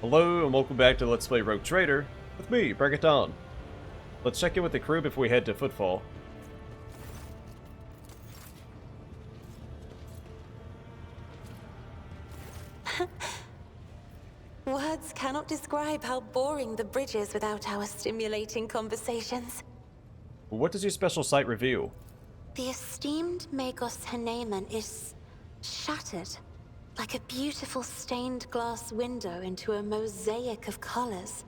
Hello and welcome back to Let's Play Rogue Trader with me, Break It Dawn. Let's check in with the crew before we head to Footfall. Words cannot describe how boring the bridge is without our stimulating conversations. What does your special sight reveal? The esteemed Magos Haneman is shattered, like a beautiful stained glass window into a mosaic of colors.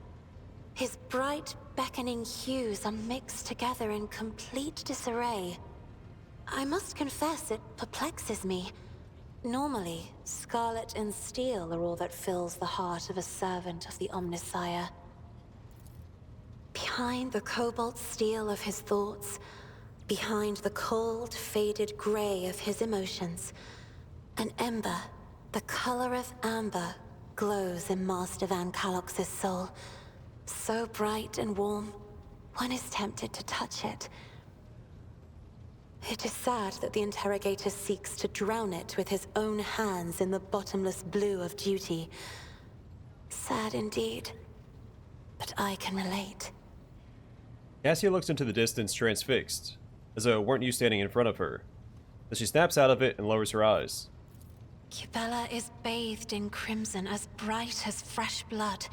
His bright, beckoning hues are mixed together in complete disarray. I must confess it perplexes me. Normally, scarlet and steel are all that fills the heart of a servant of the Omnissiah. Behind the cobalt steel of his thoughts, behind the cold, faded gray of his emotions, an ember, the color of amber, glows in Master Van Kalox's soul. So bright and warm, one is tempted to touch it. It is sad that the interrogator seeks to drown it with his own hands in the bottomless blue of duty. Sad indeed, but I can relate. Cassia looks into the distance transfixed, as though it weren't you standing in front of her. Then she snaps out of it and lowers her eyes. Cubella is bathed in crimson as bright as fresh blood,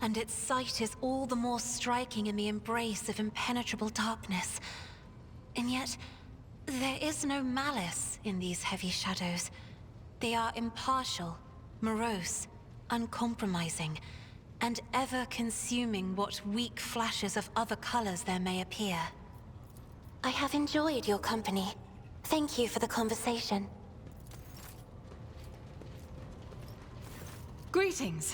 and its sight is all the more striking in the embrace of impenetrable darkness. And yet, there is no malice in these heavy shadows. They are impartial, morose, uncompromising, and ever consuming what weak flashes of other colors there may appear. I have enjoyed your company. Thank you for the conversation. Greetings.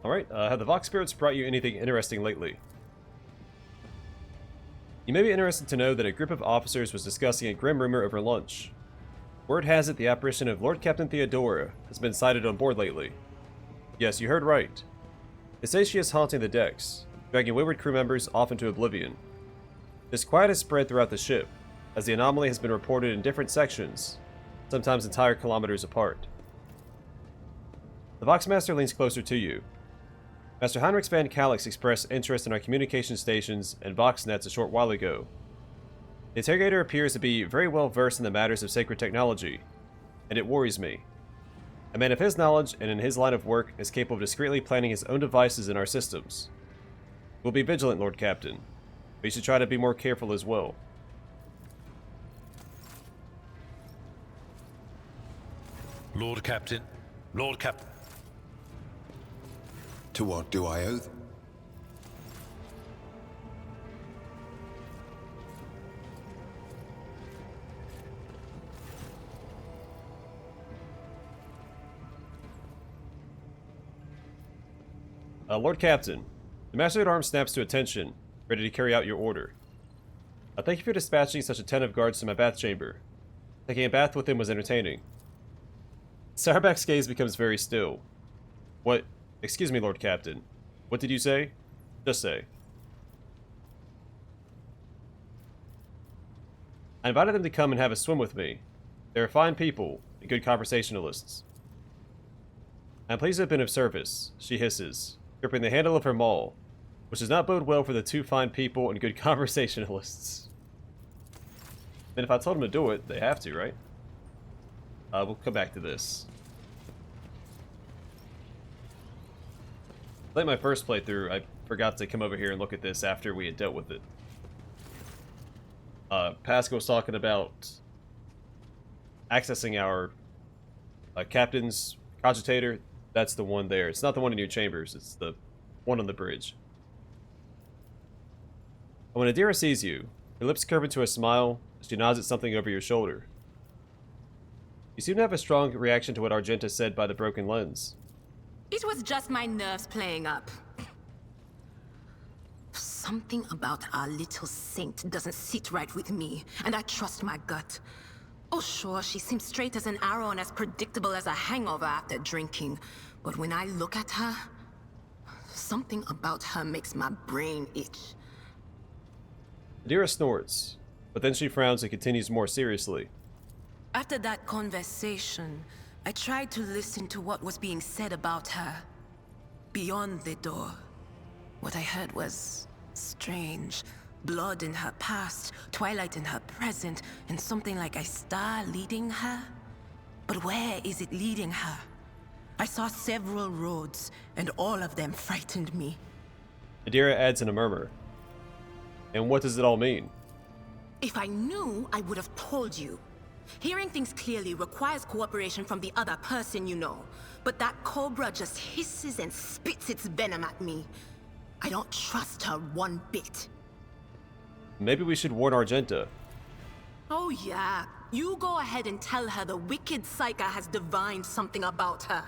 Alright, have the Vox Spirits brought you anything interesting lately? You may be interested to know that a group of officers was discussing a grim rumor over lunch. Word has it the apparition of Lord Captain Theodora has been sighted on board lately. Yes, you heard right. They say she is haunting the decks, dragging wayward crew members off into oblivion. This quiet has spread throughout the ship, as the anomaly has been reported in different sections, sometimes entire kilometers apart. The Voxmaster leans closer to you. Master Heinrich Van Calix expressed interest in our communication stations and Voxnets a short while ago. The interrogator appears to be very well versed in the matters of sacred technology, and it worries me. A man of his knowledge and in his line of work is capable of discreetly planning his own devices in our systems. We'll be vigilant, Lord Captain, but you should try to be more careful as well. Lord Captain. Lord Captain. To what do I owe? Lord Captain, the Master-at-Arms snaps to attention, ready to carry out your order. Thank you for dispatching such attentive guards to my bath chamber. Taking a bath with him was entertaining. Sauerback's gaze becomes very still. What? Excuse me, Lord Captain. What did you say? Just say. I invited them to come and have a swim with me. They are fine people and good conversationalists. I'm pleased to have been of service, she hisses, gripping the handle of her maul, which does not bode well for the two fine people and good conversationalists. And if I told them to do it, they have to, right? We'll come back to this. Like my first playthrough, I forgot to come over here and look at this after we had dealt with it. Pascal was talking about accessing our captain's cogitator. That's the one there. It's not the one in your chambers, it's the one on the bridge. And when Adira sees you, her lips curve into a smile as she nods at something over your shoulder. You seem to have a strong reaction to what Argenta said by the broken lens. It was just my nerves playing up. Something about our little saint doesn't sit right with me, and I trust my gut. Oh sure, she seems straight as an arrow and as predictable as a hangover after drinking. But when I look at her, Something about her makes my brain itch. Adira snorts, but then she frowns and continues more seriously. After that conversation, I tried to listen to what was being said about her. Beyond the door, what I heard was strange. Blood in her past, twilight in her present, and something like a star leading her. But where is it leading her? I saw several roads, and all of them frightened me. Adira adds in a murmur. And what does it all mean? If I knew, I would have told you. Hearing things clearly requires cooperation from the other person you know. But that cobra just hisses and spits its venom at me. I don't trust her one bit. Maybe we should warn Argenta. Oh yeah, you go ahead and tell her the wicked Psyker has divined something about her.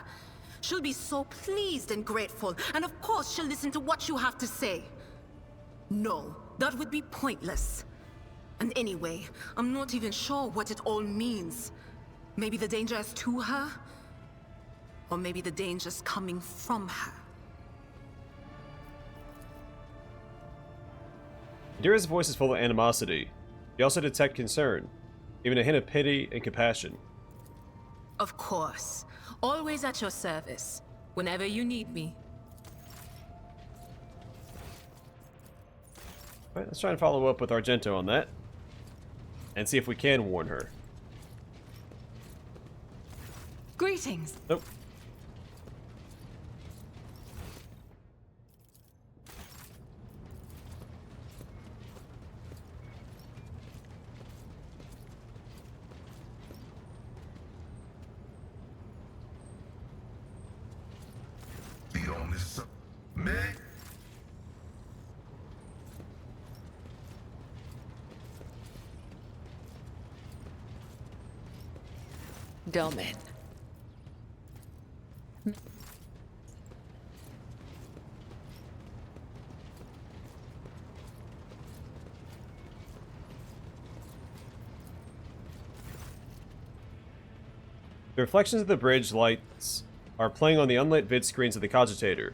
She'll be so pleased and grateful, and of course she'll listen to what you have to say. No, that would be pointless. And anyway, I'm not even sure what it all means. Maybe the danger is to her? Or maybe the danger's coming from her. Adira's voice is full of animosity. You also detect concern, even a hint of pity and compassion. Of course. Always at your service, whenever you need me. Alright, let's try and follow up with Argento on that. And see if we can warn her. Greetings. Nope. Domin. The reflections of the bridge lights are playing on the unlit vid screens of the cogitator.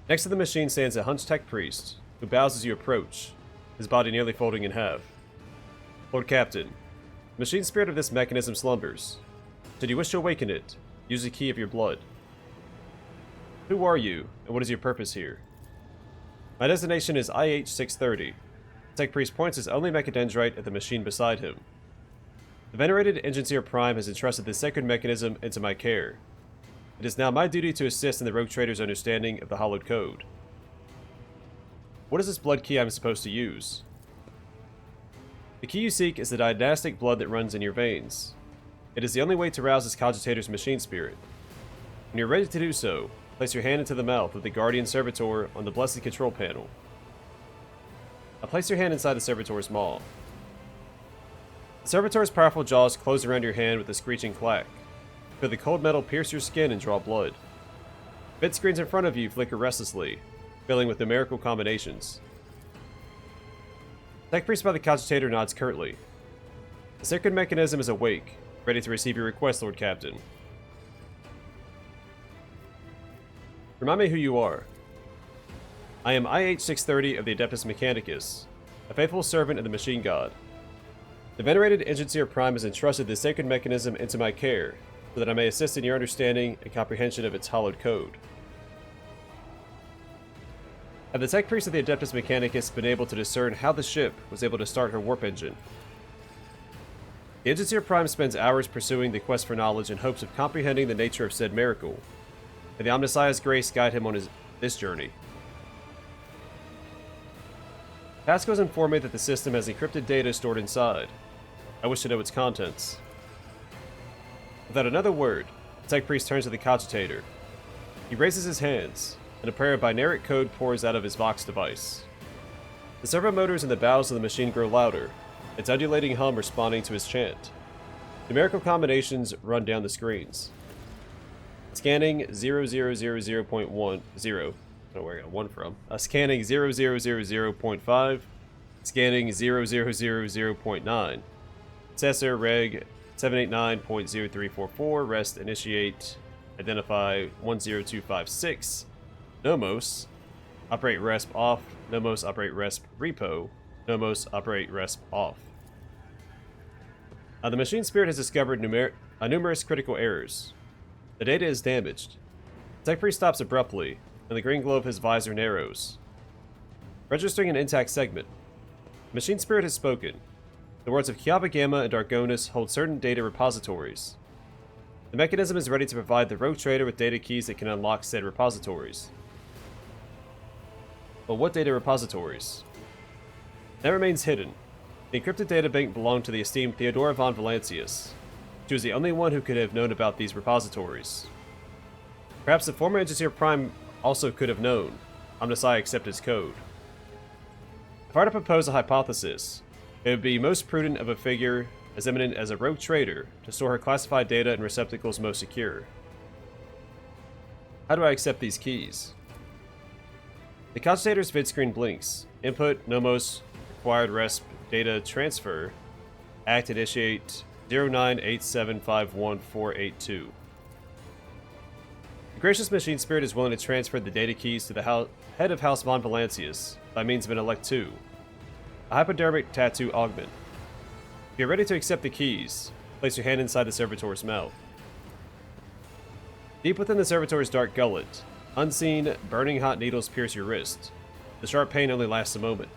Next to the machine stands a hunched tech priest, who bows as you approach, his body nearly folding in half. Lord Captain, the machine spirit of this mechanism slumbers. Should you wish to awaken it, use the key of your blood. Who are you, and what is your purpose here? My designation is IH-630. Tech priest points his only mechadendrite at the machine beside him. The venerated Engineer Prime has entrusted this sacred mechanism into my care. It is now my duty to assist in the rogue trader's understanding of the hallowed code. What is this blood key I'm supposed to use? The key you seek is the dynastic blood that runs in your veins. It is the only way to rouse this cogitator's machine spirit. When you're ready to do so, place your hand into the mouth of the Guardian Servitor on the Blessed Control panel. Now place your hand inside the Servitor's maw. The Servitor's powerful jaws close around your hand with a screeching clack. Feel the cold metal pierce your skin and draw blood. Bit screens in front of you flicker restlessly, filling with numerical combinations. Tech priest by the cogitator nods curtly. The sacred mechanism is awake, ready to receive your request, Lord Captain. Remind me who you are. I am IH-630 of the Adeptus Mechanicus, a faithful servant of the Machine God. The venerated Engineer Prime has entrusted this sacred mechanism into my care, so that I may assist in your understanding and comprehension of its hallowed code. Have the tech priests of the Adeptus Mechanicus been able to discern how the ship was able to start her warp engine? The Engineer Prime spends hours pursuing the quest for knowledge in hopes of comprehending the nature of said miracle, and the Omnissiah's grace guide him on this journey. Pasco's informed me that the system has encrypted data stored inside. I wish to know its contents. Without another word, the tech priest turns to the cogitator. He raises his hands, and a prayer of binaric code pours out of his Vox device. The servo motors in the bowels of the machine grow louder, its undulating hum responding to his chant. Numerical combinations run down the screens. Scanning 0000.10. I don't know where I got 1 from. Scanning 0000.5. Scanning 0000.9. Processor Reg 789.0344. Rest initiate. Identify 10256. Nomos Operate resp off. Nomos operate resp repo. Nomos operate resp off. The machine spirit has discovered numerous critical errors. The data is damaged. The tech priest stops abruptly, and the green glow of his visor narrows, registering an intact segment. The machine spirit has spoken. The words of Kiava Gamma and Dargonus hold certain data repositories. The mechanism is ready to provide the rogue trader with data keys that can unlock said repositories. But what data repositories? That remains hidden. The encrypted data bank belonged to the esteemed Theodora von Valancius. She was the only one who could have known about these repositories. Perhaps the former Engineer Prime also could have known. Omnisci accepted his code. If I were to propose a hypothesis, it would be most prudent of a figure as eminent as a rogue trader to store her classified data in receptacles most secure. How do I accept these keys? The cogitator's vid screen blinks. Input, Nomos, required resp, data transfer, act initiate 0987514482. The gracious machine spirit is willing to transfer the data keys to the head of House von Valancius by means of an Elect 2, a hypodermic tattoo augment. If you're ready to accept the keys, place your hand inside the servitor's mouth. Deep within the servitor's dark gullet, unseen, burning hot needles pierce your wrist. The sharp pain only lasts a moment.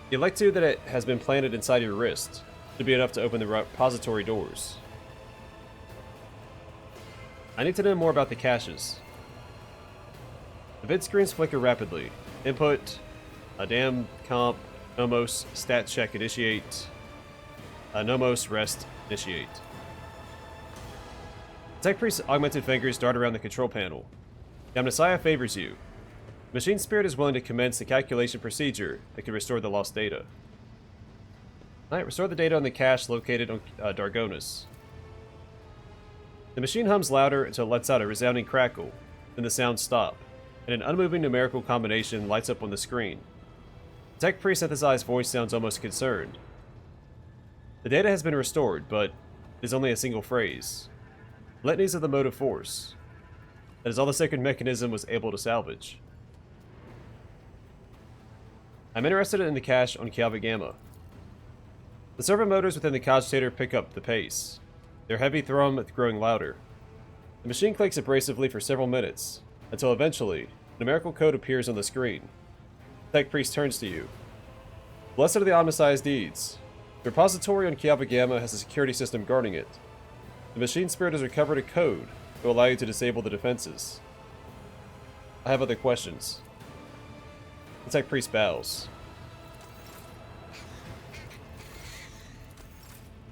The Elect 2 that has been planted inside your wrist should be enough to open the repository doors. I need to know more about the caches. The vid screens flicker rapidly. Input, a damn comp, Nomos, stat check initiate, Nomos, rest, initiate. Tech Priest's augmented fingers dart around the control panel. The Omnisci favors you. The machine spirit is willing to commence the calculation procedure that can restore the lost data. Alright, restore the data on the cache located on Dargonus. The machine hums louder until it lets out a resounding crackle, then the sounds stop, and an unmoving numerical combination lights up on the screen. The Tech Priest synthesized voice sounds almost concerned. The data has been restored, but it is only a single phrase. Litanies of the motive force. That is all the sacred mechanism was able to salvage. I'm interested in the cache on Kiava Gamma. The servo motors within the cogitator pick up the pace, their heavy thrum growing louder. The machine clicks abrasively for several minutes, until eventually, numerical code appears on the screen. The Tech Priest turns to you. Blessed are the Omnisci's deeds. The repository on Kiava Gamma has a security system guarding it. The machine spirit has recovered a code that will allow you to disable the defenses. I have other questions. The Tech Priest bows.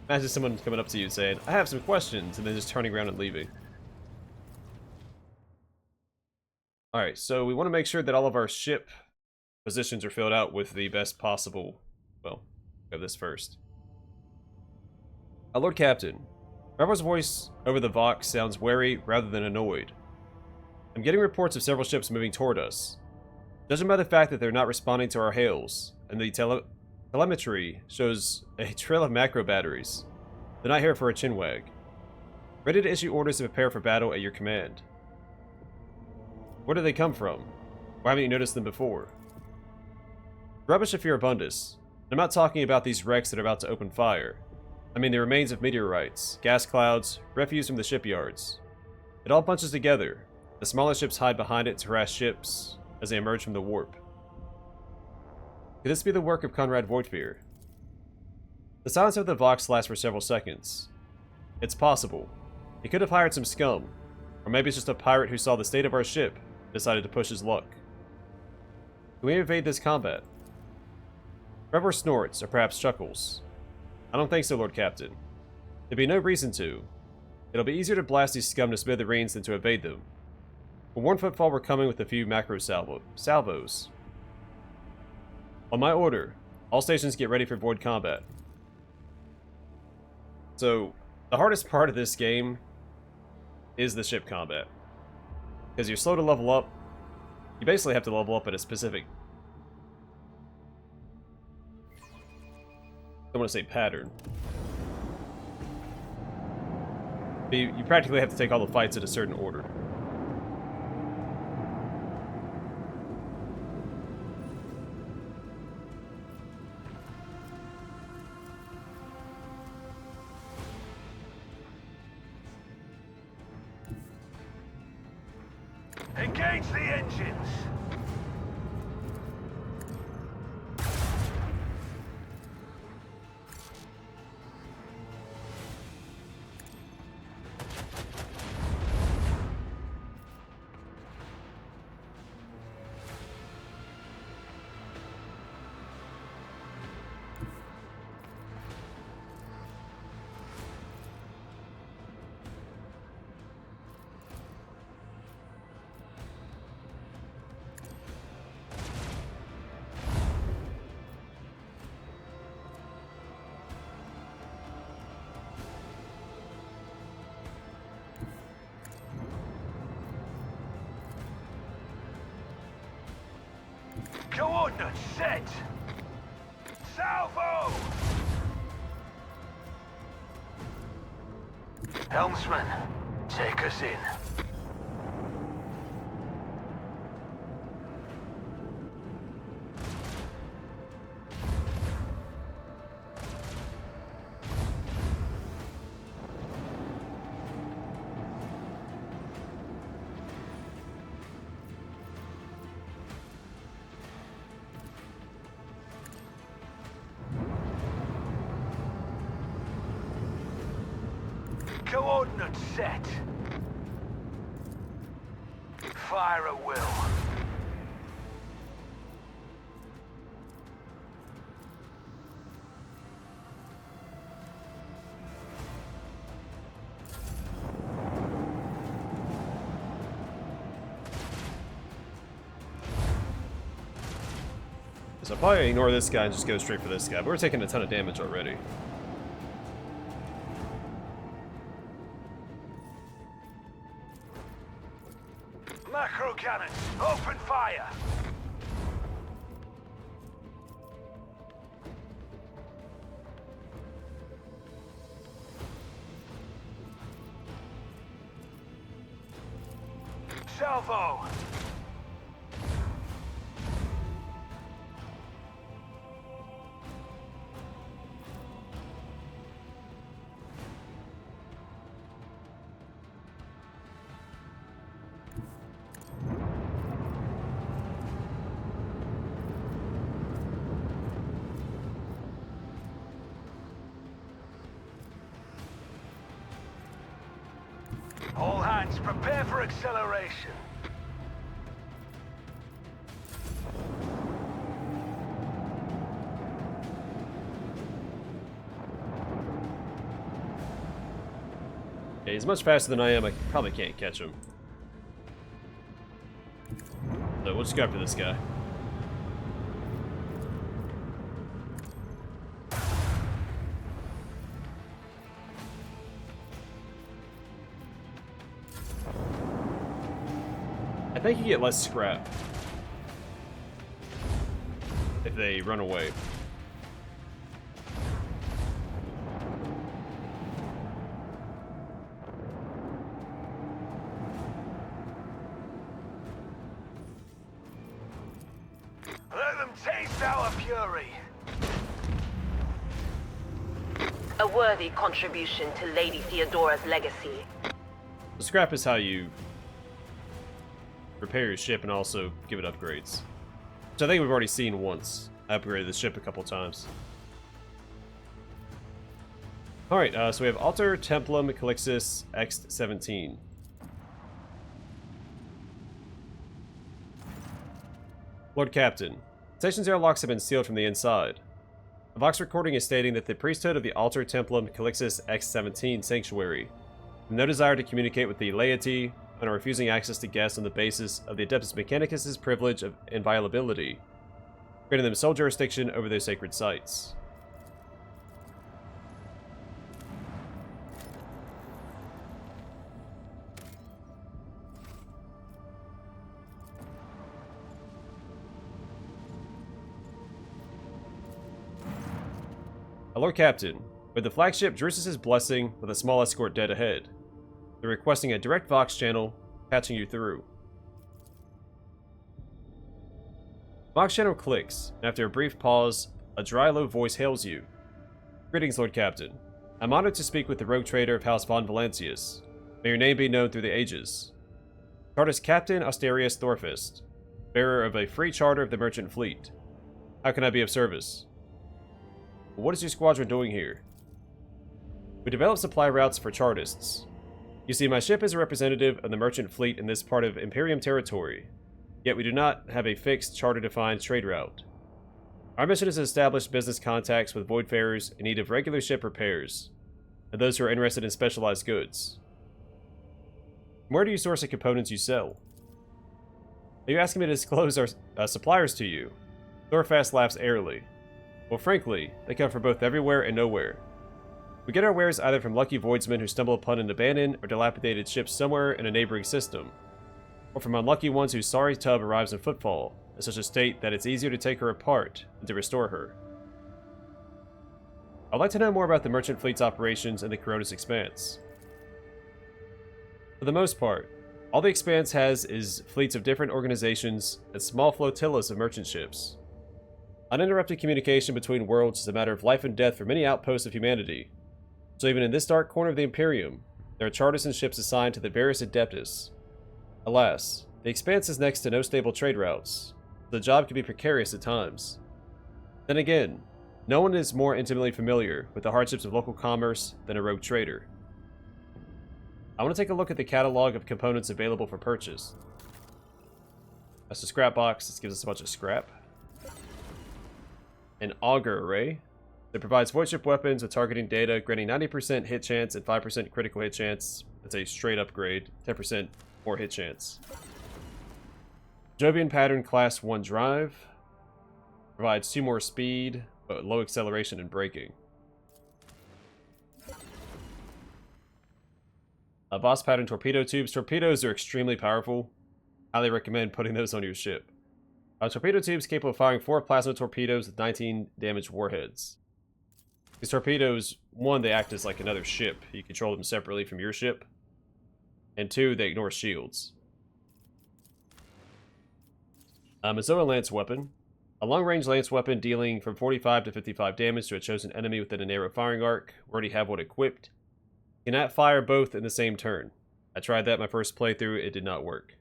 Imagine someone coming up to you and saying, I have some questions, and then just turning around and leaving. Alright, so we want to make sure that all of our ship positions are filled out with the best possible... Well, grab this first. Lord Captain, Rebel's voice over the Vox sounds wary rather than annoyed. I'm getting reports of several ships moving toward us. Judging by the fact that they're not responding to our hails, and the telemetry shows a trail of macro batteries. They're not here for a chinwag. Ready to issue orders to prepare for battle at your command. Where do they come from? Why haven't you noticed them before? Rubbish of Furibundus. I'm not talking about these wrecks that are about to open fire. I mean the remains of meteorites, gas clouds, refuse from the shipyards. It all bunches together. The smaller ships hide behind it to harass ships as they emerge from the warp. Could this be the work of Conrad Voigtfear? The silence of the Vox lasts for several seconds. It's possible. He could have hired some scum, or maybe it's just a pirate who saw the state of our ship and decided to push his luck. Can we evade this combat? Trevor snorts, or perhaps chuckles. I don't think so, Lord Captain. There'd be no reason to. It'll be easier to blast these scum to smithereens than to evade them. We'll warn Footfall we're coming with a few macro salvos. On my order, all stations get ready for void combat. So, the hardest part of this game is the ship combat. Because you're slow to level up. You basically have to level up at a specific... I don't want to say pattern. But you practically have to take all the fights in a certain order. Engage the engines! Coordinates set! Salvo! Helmsman, take us in. Coordinates set. Fire at will. So I'll probably ignore this guy and just go straight for this guy, but we're taking a ton of damage already. Macro cannons, open fire! Salvo! All hands, prepare for acceleration. Yeah, he's much faster than I am. I probably can't catch him. So we'll just go after this guy. I think you get less scrap if they run away. Let them taste our fury. A worthy contribution to Lady Theodora's legacy. The scrap is how you repair your ship and also give it upgrades. Which I think we've already seen once. I upgraded the ship a couple times. Alright, so we have Alter Templum Calixis X-17. Lord Captain, Station's airlocks have been sealed from the inside. A Vox recording is stating that the priesthood of the Alter Templum Calixis X-17 Sanctuary have no desire to communicate with the laity and are refusing access to guests on the basis of the Adeptus Mechanicus' privilege of inviolability, granting them sole jurisdiction over their sacred sites. Lord Captain, with the flagship Drusus' blessing with a small escort dead ahead. They're requesting a direct Vox channel, patching you through. Vox channel clicks, and after a brief pause, a dry, low voice hails you. Greetings, Lord Captain. I'm honored to speak with the rogue trader of House Von Valancius. May your name be known through the ages. Chartist Captain Asterius Thorfist, bearer of a free charter of the merchant fleet. How can I be of service? What is your squadron doing here? We develop supply routes for Chartists. You see, my ship is a representative of the merchant fleet in this part of Imperium territory, yet we do not have a fixed charter-defined trade route. Our mission is to establish business contacts with voidfarers in need of regular ship repairs, and those who are interested in specialized goods. Where do you source the components you sell? Are you asking me to disclose our suppliers to you? Thorfast laughs airily. Well, frankly, they come from both everywhere and nowhere. We get our wares either from lucky voidsmen who stumble upon an abandoned or dilapidated ship somewhere in a neighboring system, or from unlucky ones whose sorry tub arrives in Footfall in such a state that it's easier to take her apart than to restore her. I'd like to know more about the merchant fleet's operations in the Coronis Expanse. For the most part, all the Expanse has is fleets of different organizations and small flotillas of merchant ships. Uninterrupted communication between worlds is a matter of life and death for many outposts of humanity, so even in this dark corner of the Imperium, there are charters and ships assigned to the various Adeptus. Alas, the Expanse is next to no stable trade routes, so the job can be precarious at times. Then again, no one is more intimately familiar with the hardships of local commerce than a rogue trader. I want to take a look at the catalog of components available for purchase. That's a scrap box. This gives us a bunch of scrap. An auger array that provides void ship weapons with targeting data, granting 90% hit chance and 5% critical hit chance. That's a straight upgrade, 10% more hit chance. Jovian pattern class 1 drive. Provides 2 more speed, but low acceleration and braking. Boss pattern torpedo tubes. Torpedoes are extremely powerful. Highly recommend putting those on your ship. Torpedo tubes capable of firing 4 plasma torpedoes with 19 damage warheads. These torpedoes, 1, they act as like another ship. You control them separately from your ship. And 2, they ignore shields. Mazoa lance weapon. A long-range lance weapon dealing from 45 to 55 damage to a chosen enemy within a narrow firing arc. We already have one equipped. Cannot fire both in the same turn. I tried that my first playthrough, it did not work.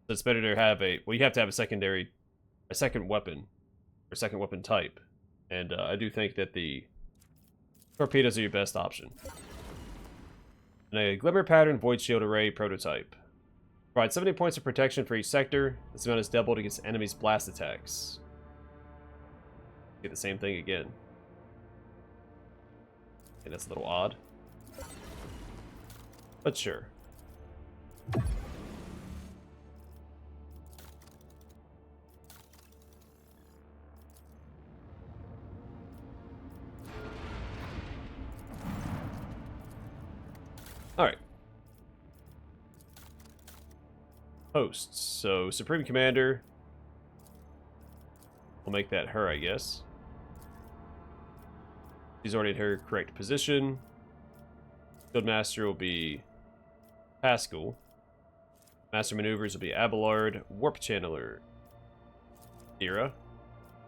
So it's better to have you have to have a second weapon, or second weapon type. And I do think that the torpedoes are your best option. And a glimmer pattern void shield array prototype. Provide 70 points of protection for each sector. This amount is doubled against enemies' blast attacks. Get the same thing again. Okay, that's a little odd. But sure. Alright. Hosts. So, Supreme Commander. We'll make that her, I guess. She's already in her correct position. Guildmaster will be Pascal. Master Maneuvers will be Abelard. Warp Channeler. Ira.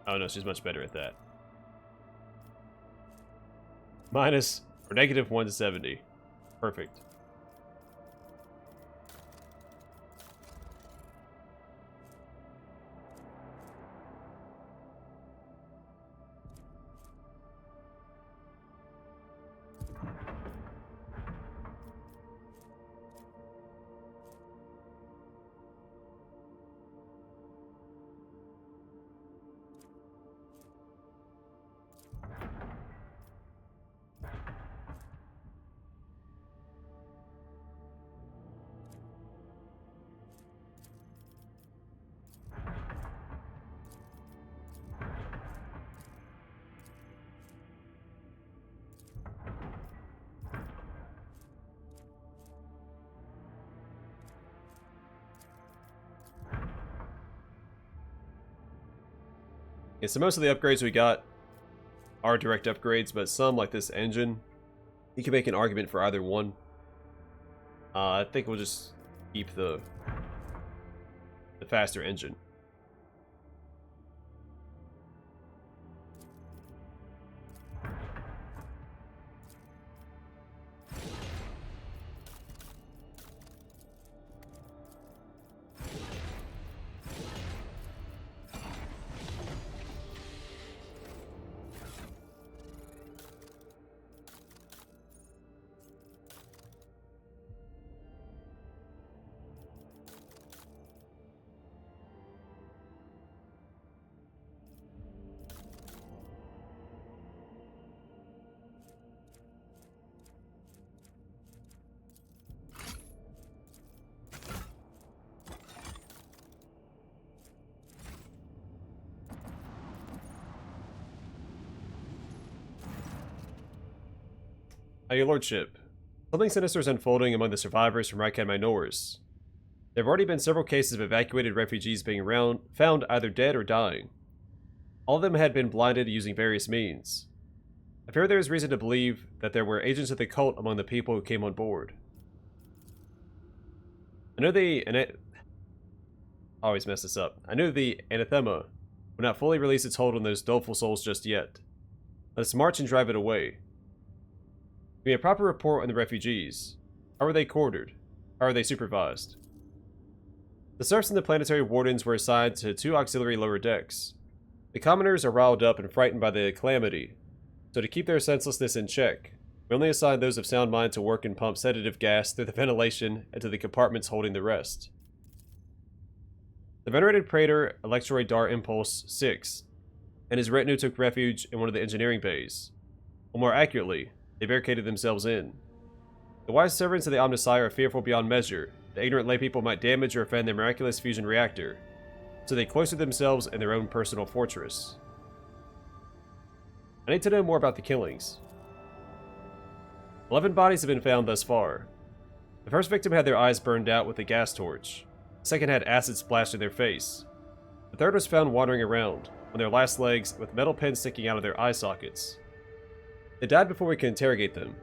Oh no, she's much better at that. Minus or negative 170. Perfect. Yeah, so most of the upgrades we got are direct upgrades, but some, like this engine, you can make an argument for either one. I think we'll just keep the faster engine. Your Lordship. Something sinister is unfolding among the survivors from Owlcat Minors. There have already been several cases of evacuated refugees being found either dead or dying. All of them had been blinded using various means. I fear there is reason to believe that there were agents of the cult among the people who came on board. I know I always mess this up. I know the anathema will not fully release its hold on those doleful souls just yet. Let's march and drive it away. Give me a proper report on the refugees. How were they quartered? How are they supervised? The serfs and the planetary wardens were assigned to 2 auxiliary lower decks. The commoners are riled up and frightened by the calamity, so to keep their senselessness in check, we only assign those of sound mind to work and pump sedative gas through the ventilation into the compartments holding the rest. The venerated Praetor Electroid Dar Impulse 6 and his retinue took refuge in one of the engineering bays. Or more accurately, they barricaded themselves in. The wise servants of the Omnissiah are fearful beyond measure that ignorant laypeople might damage or offend their miraculous fusion reactor, so they cloistered themselves in their own personal fortress. I need to know more about the killings. 11 bodies have been found thus far. The first victim had their eyes burned out with a gas torch. The second had acid splashed in their face. The third was found wandering around, on their last legs, with metal pins sticking out of their eye sockets. They died before we could interrogate them.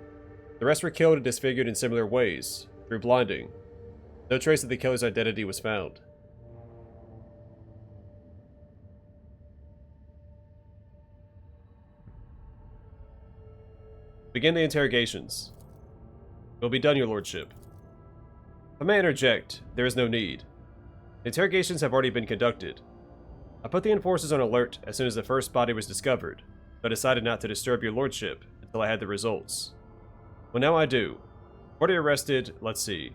The rest were killed and disfigured in similar ways, through blinding. No trace of the killer's identity was found. Begin the interrogations. It will be done, Your Lordship. If I may interject, there is no need. The interrogations have already been conducted. I put the enforcers on alert as soon as the first body was discovered, but decided not to disturb Your Lordship until I had the results. Well, now I do. 40 arrested, let's see.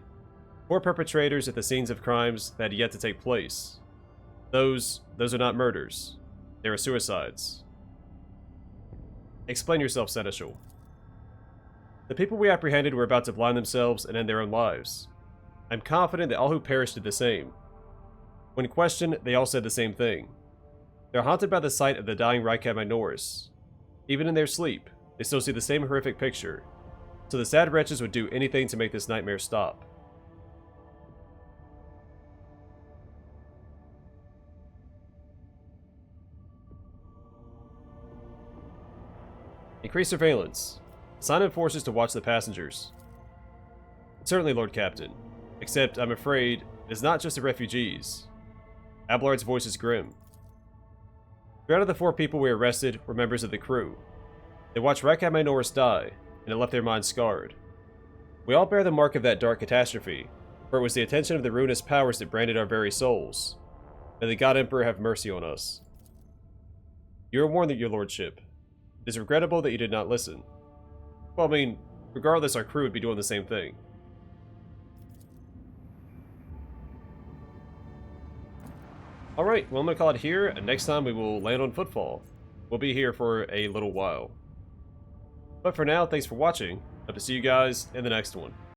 4 perpetrators at the scenes of crimes that had yet to take place. Those are not murders. They are suicides. Explain yourself, Seneschal. The people we apprehended were about to blind themselves and end their own lives. I'm confident that all who perished did the same. When questioned, they all said the same thing. They're haunted by the sight of the dying Owlcat Minors. Even in their sleep, they still see the same horrific picture, so the sad wretches would do anything to make this nightmare stop. Increase surveillance. Assign enforcers to watch the passengers. Certainly, Lord Captain. Except, I'm afraid, it is not just the refugees. Abelard's voice is grim. 3 out of the 4 people we arrested were members of the crew. They watched Owlcat Minors die, and it left their minds scarred. We all bear the mark of that dark catastrophe, for it was the attention of the ruinous powers that branded our very souls. May the God Emperor have mercy on us. You are warned, Your Lordship. It is regrettable that you did not listen. Well, I mean, regardless, our crew would be doing the same thing. Alright, well, I'm going to call it here, and next time we will land on Footfall. We'll be here for a little while. But for now, thanks for watching. Hope to see you guys in the next one.